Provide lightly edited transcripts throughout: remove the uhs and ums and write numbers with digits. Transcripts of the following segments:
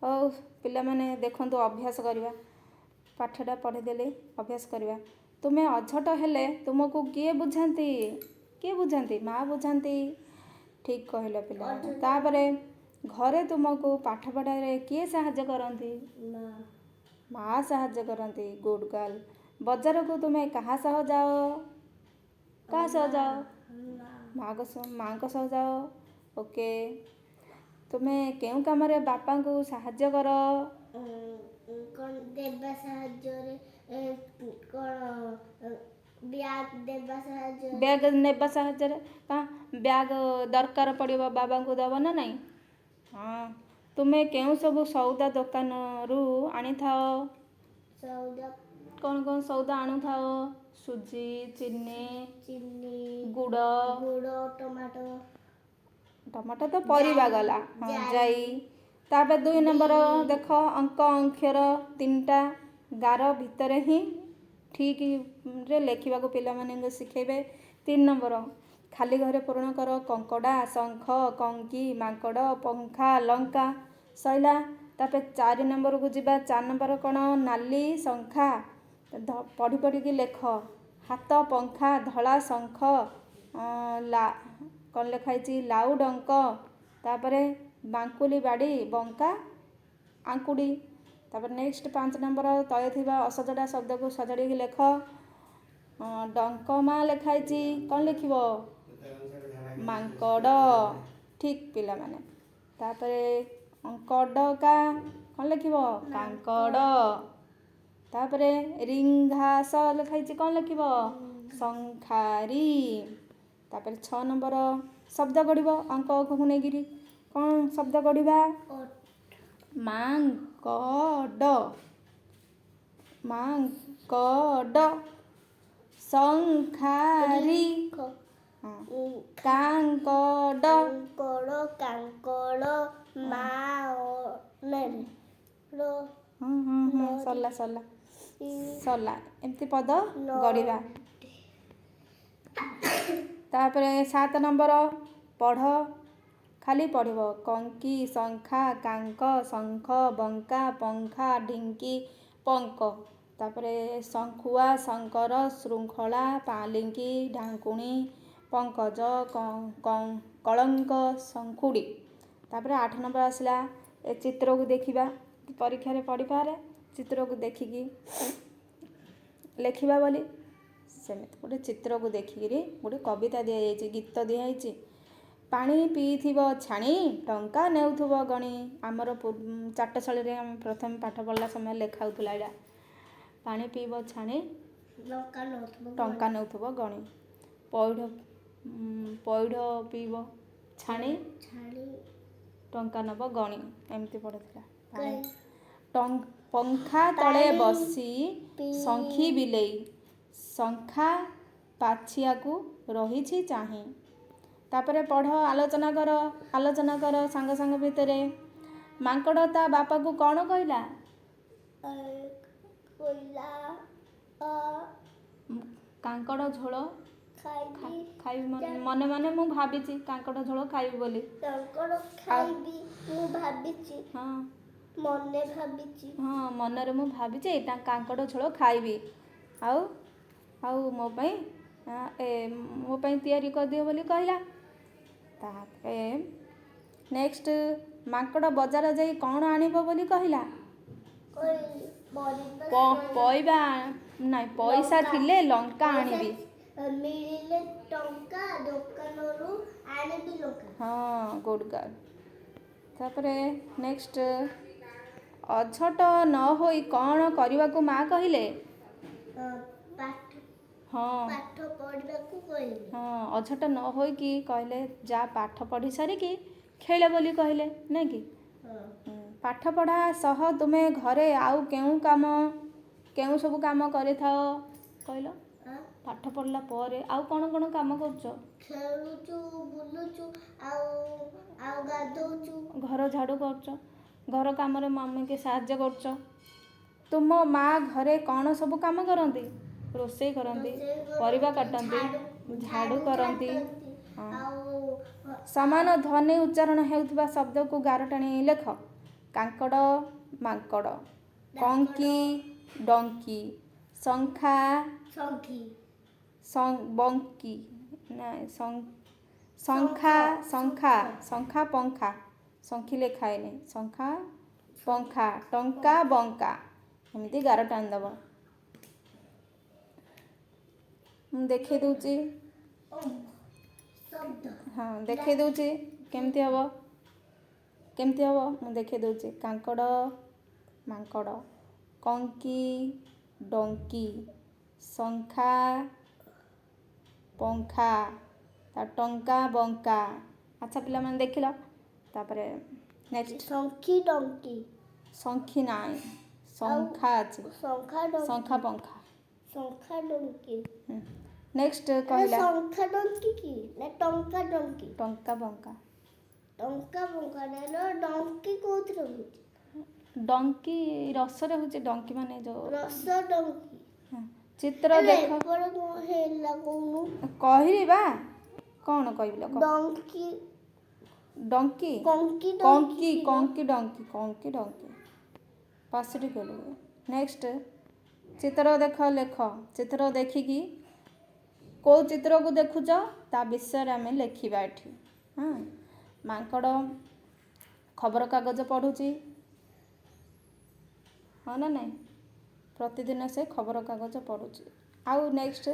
ହଉ ପିଲାମାନେ ଦେଖନ୍ତୁ ଅଭ୍ୟାସ କରିବା ପାଠଟା ପଢ଼ିଦେଲେ ଅଭ୍ୟାସ କରିବା। ତୁମେ ଅଝଟ ହେଲେ ତୁମକୁ କିଏ ବୁଝାନ୍ତି ମା ବୁଝାନ୍ତି। ଠିକ୍ କହିଲ ପିଲାମାନେ। ତାପରେ ଘରେ ତୁମକୁ ପାଠ ପଢ଼ାରେ କିଏ ସାହାଯ୍ୟ କରନ୍ତି? ମା ସାହାଯ୍ୟ କରନ୍ତି। Good girl. ବଜାରକୁ ତୁମେ କାହା ସହ ଯାଅ? ମାଙ୍କ ସହ ଯାଅ। ଓକେ। ତୁମେ କେଉଁ କାମରେ ବାପାଙ୍କୁ ସାହାଯ୍ୟ କର? ବ୍ୟାଗ୍ ନେବା ସାହାଯ୍ୟରେ। ବ୍ୟାଗ୍ ଦରକାର ପଡ଼ିବ ବାବାଙ୍କୁ ଦେବ ନା ନାହିଁ? ହଁ। ତୁମେ କେଉଁ ସବୁ ସଉଦା ଦୋକାନରୁ ଆଣିଥାଅ? କ'ଣ କ'ଣ ସଉଦା ଆଣୁଥାଅ? ସୁଜି, ଚିନି, ଗୁଡ଼, ଟମାଟୋ ତ ପରିବା ଗଲା। ଯାଇ। ତାପରେ 2 ନମ୍ବର ଦେଖ ଅଙ୍କ ଅକ୍ଷର 3ଟା ଗାର ଭିତରେ ହିଁ ଠିକ୍ରେ ଲେଖିବାକୁ ପିଲାମାନଙ୍କୁ ଶିଖେଇବେ। 3 ନମ୍ବର ଖାଲି ଘରେ ପୂରଣ କର। କଙ୍କଡ଼ା, ଶଙ୍ଖ, କଙ୍କି, ମାଙ୍କଡ଼, ପଙ୍ଖା, ଲଙ୍କା। ସଇଲା। ତାପରେ 4 ନମ୍ବରକୁ ଯିବା। 4 ନମ୍ବର କ'ଣ? ନାଲି ଶଙ୍ଖା। ପଢ଼ି ପଢ଼ିକି ଲେଖ। ହାତ ପଙ୍ଖା, ଧଳା ଶଙ୍ଖ, କ'ଣ ଲେଖା ହେଇଛି? ଲାଉ ଡଙ୍କ। ତାପରେ ବାଙ୍କୁଲି ବାଡ଼ି, ବଙ୍କା ଆଙ୍କୁଡ଼ି। ତାପରେ ନେକ୍ସଟ 5 ନମ୍ବର ତଳେ ଥିବା ଅସଜଡ଼ା ଶବ୍ଦକୁ ସଜାଡ଼ିକି ଲେଖ। ଡଙ୍କମା ଲେଖା ହେଇଛି। କ'ଣ ଲେଖିବ? ମାଙ୍କଡ଼। ଠିକ୍ ପିଲାମାନେ। ତାପରେ କଡ଼କା କ'ଣ ଲେଖିବ? କାଙ୍କଡ଼। ତାପରେ ରିଙ୍ଘାସ ଲେଖା ହେଇଛି। କ'ଣ ଲେଖିବ? ଶଙ୍ଖାରି। ତାପରେ 6 ନମ୍ବର ଶବ୍ଦ ଗଢ଼ିବ ଅଙ୍କ ଅଙ୍କକୁ ନେଇକିରି। କ'ଣ ଶବ୍ଦ ଗଢ଼ିବା? ମାଙ୍କଡ଼, ଶଙ୍ଖାରି, କାଙ୍କଡ଼, ସରିଲା। ଏମିତି ପଦ ଗଢ଼ିବା। ତାପରେ 7 ନମ୍ବର ପଢ଼। ଖାଲି ପଢ଼ିବ। କଙ୍କି, ଶଙ୍ଖା, କାଙ୍କ, ଶଙ୍ଖ, ବଙ୍କା, ପଙ୍ଖା, ଢିଙ୍କି, ପଙ୍କ। ତାପରେ ଶଙ୍ଖୁଆ, ଶଙ୍କର, ଶୃଙ୍ଖଳା, ପାଲିଙ୍କି, ଢାଙ୍କୁଣୀ, ପଙ୍କଜ, କଳଙ୍କ, ଶଙ୍ଖୁଡ଼ି। ତାପରେ 8 ନମ୍ବର ଆସିଲା। ଏ ଚିତ୍ରକୁ ଦେଖିବା। ପରୀକ୍ଷାରେ ପଡ଼ିପାରେ ଚିତ୍ରକୁ ଦେଖିକି ଲେଖିବା ବୋଲି। ସେମିତି ଗୋଟେ ଚିତ୍ରକୁ ଦେଖିକିରି ଗୋଟେ କବିତା ଦିଆଯାଇଛି, ଗୀତ ଦିଆହେଇଛି। ପାଣି ପିଇଥିବ ଛାଣି, ଟଙ୍କା ନେଉଥିବ ଗଣି। ଆମର ଚାଟଶାଳୀରେ ଆମେ ପ୍ରଥମେ ପାଠ ପଢ଼ିଲା ସମୟରେ ଲେଖା ହେଉଥିଲା ଏଇଟା। ପାଣି ପିଇବ ଛାଣି, ଟଙ୍କା ନେଉଥିବ ଗଣି। ପଇଡ଼ ପିଇବ ଛାଣି, ଟଙ୍କା ନେବ ଗଣି। ଏମିତି ପଢ଼ିଥିଲା। ପଙ୍ଖା ତଳେ ବସି ଶଙ୍ଖି ବିଲେଇ, ଶଙ୍ଖା ପାଛିଆକୁ ରହିଛି ଚାହିଁ। ତାପରେ ପଢ଼, ଆଲୋଚନା କର ସାଙ୍ଗ ଭିତରେ। ମାଙ୍କଡ଼ ତା ବାପାକୁ କ'ଣ କହିଲା? କାଙ୍କଡ଼ ଝୋଳ ଖାଇବି। ମନେ ମନେ ମୁଁ ଭାବିଛି କାଙ୍କଡ଼ ଝୋଳ ଖାଇବି ବୋଲି। ମନରେ ମୁଁ ଭାବିଛି କାଙ୍କଡ଼ ଝୋଳ ଖାଇବି। ଆଉ ମୋ ପାଇଁ ତିଆରି କରିଦିଅ ବୋଲି କହିଲା। ତାପରେ ନେକ୍ସଟ ମାଙ୍କଡ଼ ବଜାର ଯାଇ କ'ଣ ଆଣିବ ବୋଲି କହିଲା? ପଇସା ଥିଲେ ଲଙ୍କା ଆଣିବି। ହଁ, ଗୁଡ୍ ଗାର୍ଲ। ତାପରେ ନେକ୍ସଟ ଅଝଟ ନ ହୋଇ କ'ଣ କରିବାକୁ ମା କହିଲେ? ଅଝଟ ନ ହୋଇକି କହିଲେ ଯା ପାଠ ପଢ଼ି ସାରିକି ଖେଳ ବୋଲି କହିଲେ, ନାଇଁ କି? ପାଠ ପଢ଼ା ସହ ତୁମେ ଘରେ ଆଉ କେଉଁ ସବୁ କାମ କରିଥାଅ କହିଲ? ପାଠ ପଢ଼ିଲା ପରେ ଆଉ କ'ଣ କ'ଣ କାମ କରୁଛ? ଖେଳୁଛୁ, ବୁଲୁଛୁ, ଆଉ ଗାଧଉଛୁ, ଘର ଝାଡ଼ୁ କରୁଛ, ଘର କାମରେ ମମିକି ସାହାଯ୍ୟ କରୁଛ। ତୁମ ମା ଘରେ କ'ଣ ସବୁ କାମ କରନ୍ତି? ରୋଷେଇ କରନ୍ତି, ପରିବା କାଟନ୍ତି, ଝାଡ଼ୁ କରନ୍ତି, ସମାନ ଧ୍ୱନି ଉଚ୍ଚାରଣ ହେଉଥିବା ଶବ୍ଦକୁ ଗାର ଟାଣି ଲେଖ। କାଙ୍କଡ଼ ମାଙ୍କଡ଼, କଙ୍କି ଡଙ୍କି, ଶଙ୍ଖା ବଙ୍କି, ନାଇଁ ଶଙ୍ଖା ଶଙ୍ଖା ପଙ୍ଖା, ଶଙ୍ଖି ଲେଖା ହେଇନି, ଶଙ୍ଖା ପଙ୍ଖା, ଟଙ୍କା ବଙ୍କା, ଏମିତି ଗାର ଟାଣିଦେବ। ମୁଁ ଦେଖେଇ ଦେଉଛି, ହଁ ଦେଖେଇ ଦେଉଛି କେମିତି ହେବ ମୁଁ ଦେଖେଇ ଦେଉଛି। କାଙ୍କଡ଼ ମାଙ୍କଡ଼, କଙ୍କି ଡଙ୍କି, ଶଙ୍ଖା ପଙ୍ଖା, ଟଙ୍କା ବଙ୍କା। ଆଚ୍ଛା ପିଲାମାନେ ଦେଖିଲ। ତାପରେ ନେକ୍ସଟ ଶଙ୍ଖି ନାହିଁ, ଶଙ୍ଖା ଅଛି, ଶଙ୍ଖା ପଙ୍ଖା। ନେକ୍ସଟ କହିଲା ଟଙ୍କା ବଙ୍କା। ଡଙ୍କି ରସରେ ହେଉଛି, ଡଙ୍କି ମାନେ ଯେଉଁ ଚିତ୍ର ଦେଖ। କହିଲି ବା, କ'ଣ କହିଲ? ଡଙ୍କି କଙ୍କି ଡଙ୍କି ପାଶଟି କଲୁ। ନେକ୍ସଟ ଚିତ୍ର ଦେଖ, ଲେଖ। ଚିତ୍ର ଦେଖିକି କେଉଁ ଚିତ୍ରକୁ ଦେଖୁଛ ତା ବିଷୟରେ ଆମେ ଲେଖିବା ଏଠି। ହଁ, ମାଙ୍କଡ଼ ଖବରକାଗଜ ପଢ଼ୁଛି, ହଁ ନା ନାହିଁ? ପ୍ରତିଦିନ ସେ ଖବରକାଗଜ ପଢ଼ୁଛି। ଆଉ ନେକ୍ସଟ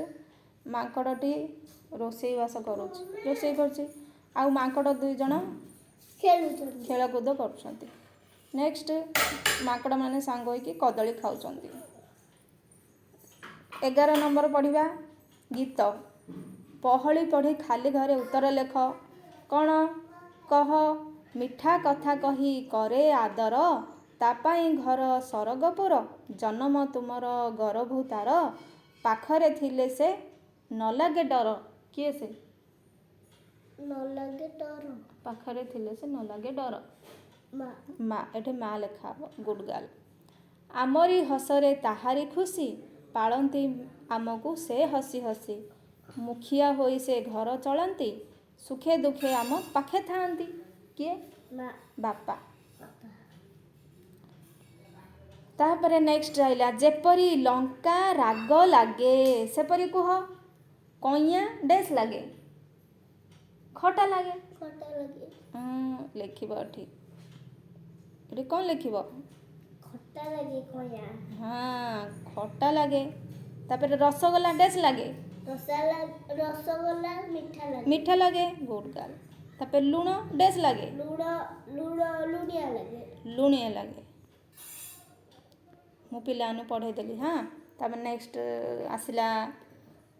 ମାଙ୍କଡ଼ଟି ରୋଷେଇବାସ କରୁଛି, ରୋଷେଇ କରୁଛି। ଆଉ ମାଙ୍କଡ଼ 2 ଜଣ ଖେଳକୁଦ କରୁଛନ୍ତି। ନେକ୍ସଟ ମାଙ୍କଡ଼ମାନେ ସାଙ୍ଗ ହୋଇକି କଦଳୀ ଖାଉଛନ୍ତି। 11 ନମ୍ବର ପଢ଼ିବା ଗୀତ। ପହଳି ପଢ଼ି ଖାଲି ଘରେ ଉତ୍ତର ଲେଖ। କ'ଣ? କହ। ମିଠା କଥା କହି କରେ ଆଦର, ତା ପାଇଁ ଘର ସରଗପୁର, ଜନମ ତୁମର ଗରଭୁ ତାର, ପାଖରେ ଥିଲେ ସେ ନ ଲାଗେ ଡର। କିଏ ସେ? ପାଖରେ ଥିଲେ ସେ ନ ଲାଗେ ଡର। ମା, ଏଠି ମା ଲେଖା ହେବ। Good girl. ଆମରି ହସରେ ତାହାରି ଖୁସି, ପାଳନ୍ତି ଆମକୁ ସେ ହସି ହସି, ମୁଖିଆ ହୋଇ ସେ ଘର ଚଳାନ୍ତି, ସୁଖେ ଦୁଃଖେ ଆମ ପାଖେ ଥାଆନ୍ତି। କିଏ? ବାପା। ତାପରେ ନେକ୍ସଟ ରହିଲା, ଯେପରି ଲଙ୍କା ରାଗ ଲାଗେ ସେପରି କୁହ। କଇଁଆ ଡେସ୍ ଲାଗେ, ଖଟା ଲାଗେ। ଲେଖିବ ଏଠି କ'ଣ ଲେଖିବ? ହଁ, ଖଟା ଲାଗେ। ତାପରେ ରସଗୋଲା ଡେସ୍ ଲାଗେ, ମିଠା ଲାଗେ। Good girl. ତାପରେ ଲୁଣ ଡେସ୍ ଲାଗେ, ଲୁଣିଆ ଲାଗେ। ମୁଁ ପିଲାମାନଙ୍କୁ ପଢ଼େଇ ଦେଲି। ହଁ, ତାପରେ ନେକ୍ସଟ ଆସିଲା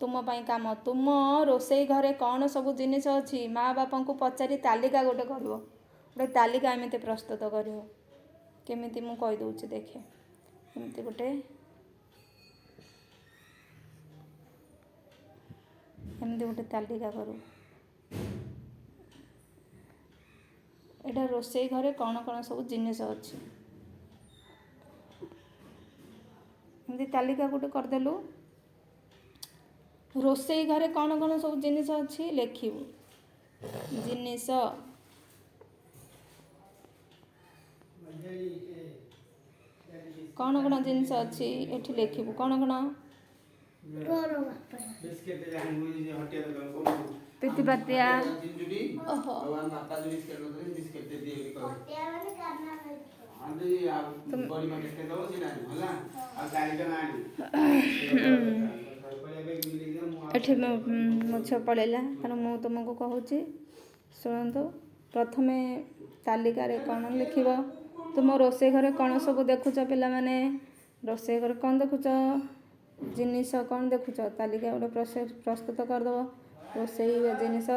ତୁମ ପାଇଁ କାମ। ତୁମ ରୋଷେଇ ଘରେ କ'ଣ ସବୁ ଜିନିଷ ଅଛି, ମା ବାପାଙ୍କୁ ପଚାରି ତାଲିକା ଗୋଟେ କରିବ। ଗୋଟେ ତାଲିକା ଏମିତି ପ୍ରସ୍ତୁତ କରିବ। କେମିତି ମୁଁ କହିଦେଉଛି ଦେଖେ। ଏମିତି ଗୋଟେ ତାଲିକା କରୁ। ଏଇଟା ରୋଷେଇ ଘରେ କ'ଣ କ'ଣ ସବୁ ଜିନିଷ ଅଛି, ଏମିତି ତାଲିକା ଗୋଟେ କରିଦେଲୁ। ରୋଷେଇ ଘରେ କ'ଣ କ'ଣ ସବୁ ଜିନିଷ ଅଛି ଲେଖିବୁ। ଜିନିଷ କ'ଣ କ'ଣ ଜିନିଷ ଅଛି ଏଠି ଲେଖିବୁ। କ'ଣ କ'ଣ? ପିତିପାତିଆ, ଏଠି ମୋ ଛୁଆ ପଳେଇଲା, କାରଣ ମୁଁ ତୁମକୁ କହୁଛି ଶୁଣନ୍ତୁ। ପ୍ରଥମେ ତାଲିକାରେ କ'ଣ ଲେଖିବ? ତୁମ ରୋଷେଇ ଘରେ କ'ଣ ସବୁ ଦେଖୁଛ ପିଲାମାନେ? ରୋଷେଇ ଘରେ କ'ଣ ଦେଖୁଛ? ଜିନିଷ କ'ଣ ଦେଖୁଛ? ତାଲିକା ଗୋଟେ ପ୍ରସ୍ତୁତ କରିଦେବ। ରୋଷେଇ ଜିନିଷ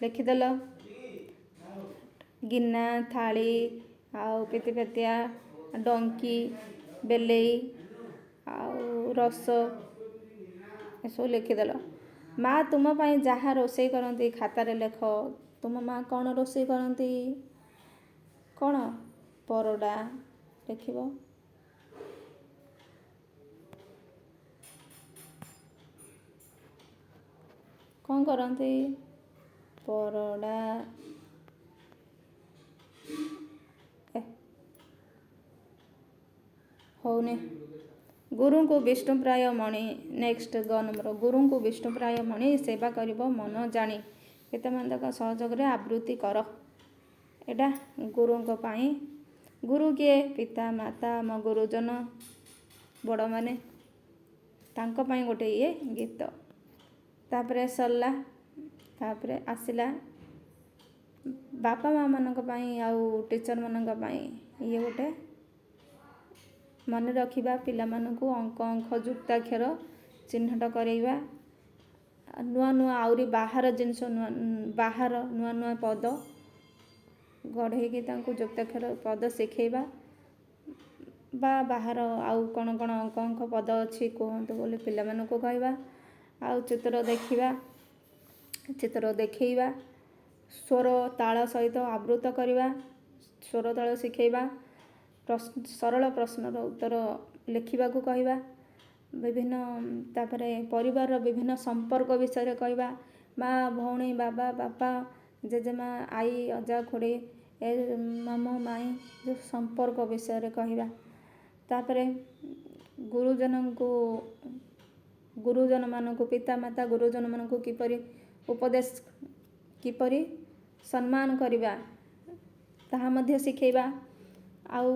ଲେଖିଦେଲ। ଗିନା, ଥାଳି, ଆଉ ପିତିପାତିଆ, ଡଙ୍କି, ବେଲେଇ, ଆଉ ରସ, ଏସବୁ ଲେଖିଦେଲ। ମା ତୁମ ପାଇଁ ଯାହା ରୋଷେଇ କରନ୍ତି ଖାତାରେ ଲେଖ। ତୁମ ମା କ'ଣ ରୋଷେଇ କରନ୍ତି? କ'ଣ? ପରଟା ଲେଖିବ। କ'ଣ କରନ୍ତି? ପରଡ଼ା ହଉନି। ଗୁରୁଙ୍କୁ ବିଷ୍ଣୁପ୍ରାୟ ମଣି। ନେକ୍ସଟ ଗ ନମ୍ବର, ଗୁରୁଙ୍କୁ ବିଷ୍ଣୁପ୍ରାୟ ମଣି ସେବା କରିବ ମନ ଜାଣି। ପିତାମାତାଙ୍କ ସହଯୋଗରେ ଆବୃତ୍ତି କର। ଏଇଟା ଗୁରୁଙ୍କ ପାଇଁ। ଗୁରୁ କିଏ? ପିତା ମାତା, ଆମ ଗୁରୁଜନ ବଡ଼ମାନେ, ତାଙ୍କ ପାଇଁ ଗୋଟେ ଇଏ ଗୀତ। ତାପରେ ସରିଲା। ତାପରେ ଆସିଲା ବାପା ମା ମାନଙ୍କ ପାଇଁ ଆଉ ଟିଚରମାନଙ୍କ ପାଇଁ ଇଏ ଗୋଟେ ମନେ ରଖିବା, ପିଲାମାନଙ୍କୁ ଅଙ୍କ ଯୁକ୍ତାକ୍ଷର ଚିହ୍ନଟ କରାଇବା, ନୂଆ ନୂଆ ଆହୁରି ବାହାର ଜିନିଷ, ବାହାର ନୂଆ ନୂଆ ପଦ ଗଢ଼େଇକି ତାଙ୍କୁ ଯୁକ୍ତାକ୍ଷର ପଦ ଶିଖେଇବା, ବା ବାହାର ଆଉ କ'ଣ କ'ଣ ଅଙ୍କ ପଦ ଅଛି କୁହନ୍ତୁ ବୋଲି ପିଲାମାନଙ୍କୁ କହିବା। ଆଉ ଚିତ୍ର ଦେଖିବା, ଚିତ୍ର ଦେଖେଇବା, ସ୍ୱର ତାଳ ସହିତ ଆବୃତ୍ତ କରିବା, ସ୍ୱର ତାଳ ଶିଖେଇବା, ସରଳ ପ୍ରଶ୍ନର ଉତ୍ତର ଲେଖିବାକୁ କହିବା, ବିଭିନ୍ନ ତାପରେ ପରିବାରର ବିଭିନ୍ନ ସମ୍ପର୍କ ବିଷୟରେ କହିବା, ମା ଭଉଣୀ, ବାବା ବାପା, ଜେଜେମା, ଆଈ, ଅଜା, ଖୁଡ଼ୀ, ମାମୁଁ ମାଇଁ, ଯେଉଁ ସମ୍ପର୍କ ବିଷୟରେ କହିବା। ତାପରେ ଗୁରୁଜନମାନଙ୍କୁ, ପିତାମାତା ଗୁରୁଜନମାନଙ୍କୁ କିପରି ଉପଦେଶ, କିପରି ସମ୍ମାନ କରିବା ତାହା ମଧ୍ୟ ଶିଖେଇବା। ଆଉ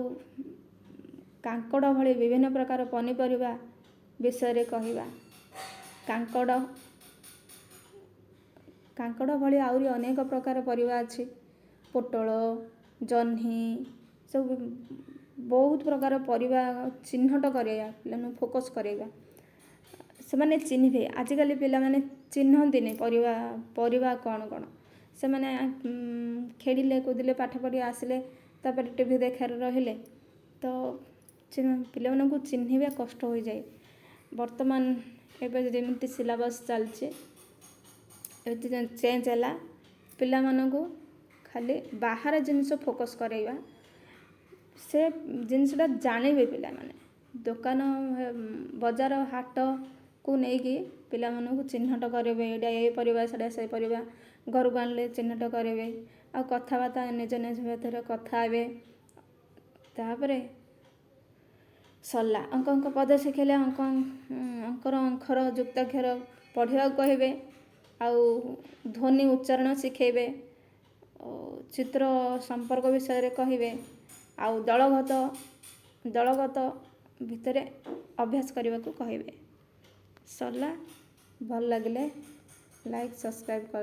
କାଙ୍କଡ଼ ଭଳି ବିଭିନ୍ନ ପ୍ରକାର ପନିପରିବା ବିଷୟରେ କହିବା। କାଙ୍କଡ଼ ଭଳି ଆହୁରି ଅନେକ ପ୍ରକାର ପରିବା ଅଛି, ପୋଟଳ, ଜହ୍ନି, ସବୁ ବହୁତ ପ୍ରକାର ପରିବା ଚିହ୍ନଟ କରାଇବା, ପିଲାମାନଙ୍କୁ ଫୋକସ୍ କରାଇବା, ସେମାନେ ଚିହ୍ନିବେ। ଆଜିକାଲି ପିଲାମାନେ ଚିହ୍ନନ୍ତିନି ପରିବା କ'ଣ କ'ଣ। ସେମାନେ ଖେଳିଲେ କୁଦିଲେ ପାଠ ପଢ଼ି ଆସିଲେ, ତାପରେ ଟିଭି ଦେଖାରେ ରହିଲେ, ତ ପିଲାମାନଙ୍କୁ ଚିହ୍ନିବା କଷ୍ଟ ହୋଇଯାଏ। ବର୍ତ୍ତମାନ ଏବେ ଯେମିତି ସିଲାବସ୍ ଚାଲିଛି, ଏମିତି ଚେଞ୍ଜ ହେଲା, ପିଲାମାନଙ୍କୁ ଖାଲି ବାହାର ଜିନିଷ ଫୋକସ୍ କରାଇବା, ସେ ଜିନିଷଟା ଜାଣିବେ ପିଲାମାନେ। ଦୋକାନ ବଜାର ହାଟକୁ ନେଇକି ପିଲାମାନଙ୍କୁ ଚିହ୍ନଟ କରିବେ, ଏଇଟା ଏ ପରିବା, ସେଇଟା ସେ ପରିବା, ଘରକୁ ଆଣିଲେ ଚିହ୍ନଟ କରିବେ, ଆଉ କଥାବାର୍ତ୍ତା ନିଜ ନିଜ ଭିତରେ କଥା ହେବେ। ତାପରେ ସରିଲା, ଅଙ୍କ ପଦ ଶିଖେଇଲେ ଅଙ୍କର ଅକ୍ଷର ଯୁକ୍ତାକ୍ଷର ପଢ଼ିବାକୁ କହିବେ, ଆଉ ଧ୍ୱନି ଉଚ୍ଚାରଣ ଶିଖେଇବେ, ଚିତ୍ର ସମ୍ପର୍କ ବିଷୟରେ କହିବେ, ଆଉ ଦଳଗତ ଭିତରେ ଅଭ୍ୟାସ କରିବାକୁ କହିବେ। ସରିଲା। ଭଲ ଲାଗିଲେ ଲାଇକ୍ ସବସ୍କ୍ରାଇବ୍ କର।